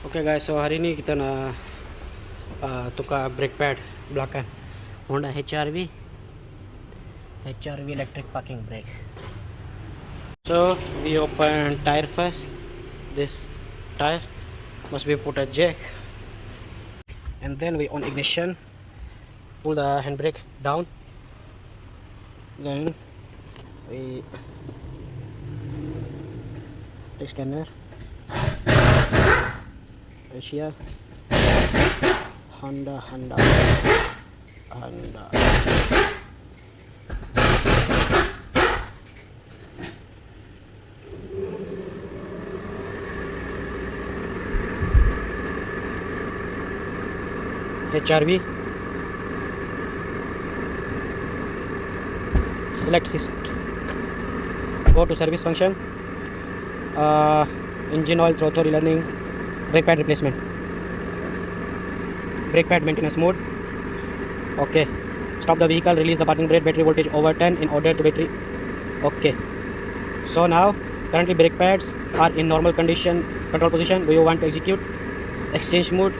Okay guys, so hari ini kita nak tukar brake pad belakang Honda HRV electric parking brake. So we open tire first. This tire must be put a jack, and then we on ignition, pull the handbrake down, then we take scanner, Asia, Honda. HRV, select system, go to service function, engine oil, throttle learning, brake pad replacement, brake pad maintenance mode. Okay, stop the vehicle, release the parking brake, battery voltage over 10 in order to battery. Okay, so now currently brake pads are in normal condition, control position. Do you want to execute exchange mode?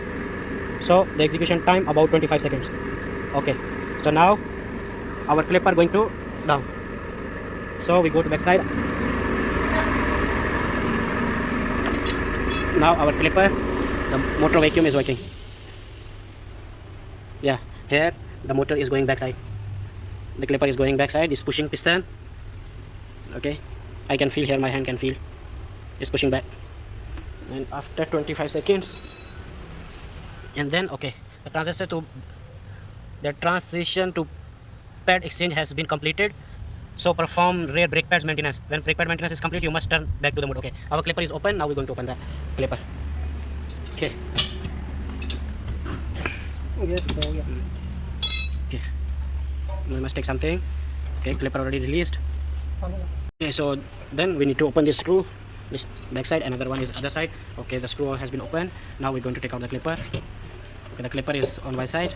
So the execution time about 25 seconds. Okay, so now our clipper going to down. So we go to back side. Now our clipper, the motor vacuum is working. Yeah, here the motor is going backside. The clipper is going backside. It's pushing piston. Okay, I can feel here. My hand can feel. It's pushing back. And after 25 seconds, and then okay, the transition to pad exchange has been completed. So perform rear brake pads maintenance. When brake pad maintenance is complete, you must turn back to the mode. Okay, our clipper is open. Now we're going to open the clipper. Okay. Okay, we must take something. Okay, clipper already released. Okay, so then we need to open this screw, this back side, another one is other side. Okay, the screw has been opened. Now we're going to take out the clipper. Okay, the clipper is on one side.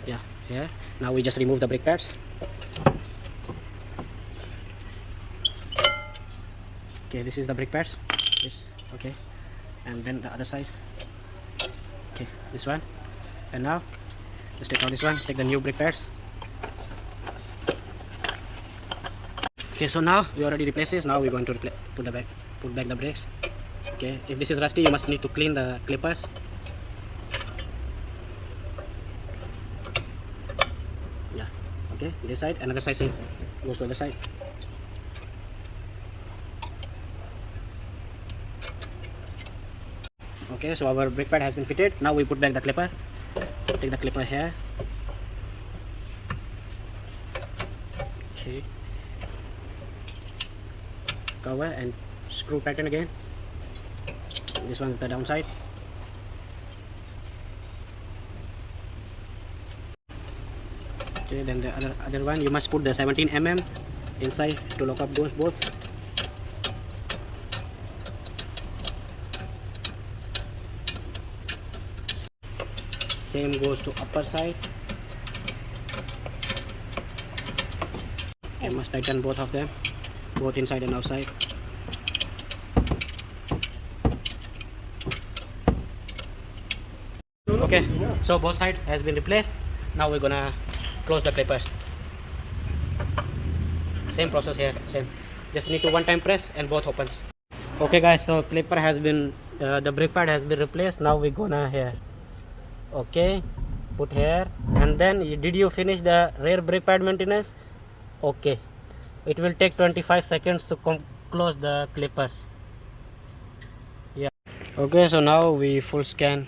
Yeah, here. Now we just remove the brake pads. Okay, this is the brake pads. This, okay, and then the other side. Okay, this one. And now let's take out this one. Take the new brake pads. Okay, so now we already replaced this. Now we're going to put back the brakes. Okay, if this is rusty, you must need to clean the clippers. Yeah, okay, this side, another side same goes to the other side. Okay, so our brake pad has been fitted. Now we put back the clipper. Take the clipper here. Okay, cover and screw pattern again. This one's the downside. Okay, then the other one, you must put the 17 mm inside to lock up those both. Same goes to upper side. You must tighten both of them, both inside and outside. Okay, so both side has been replaced. Now we're gonna close the clippers. Same process here, same. Just need to one time press and both opens. Okay guys, so clipper has been, the brake pad has been replaced. Now we're gonna here. Okay, put here, and then did you finish the rear brake pad maintenance? Okay, it will take 25 seconds to close the clippers. Yeah. Okay, so now we full scan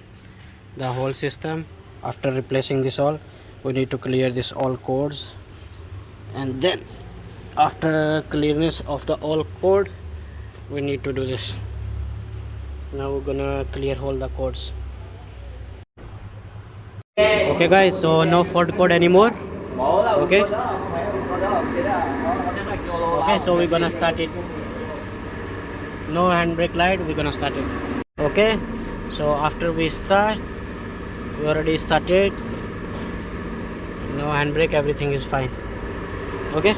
the whole system. After replacing this all, we need to clear this all codes, and then after clearness of the all code, we need to do this. Now we're gonna clear all the codes. Okay guys, so no fault code anymore. Okay, so we're gonna start it. No handbrake light, we're gonna start it. Okay, so after we start, we already started. No handbrake, everything is fine. Okay.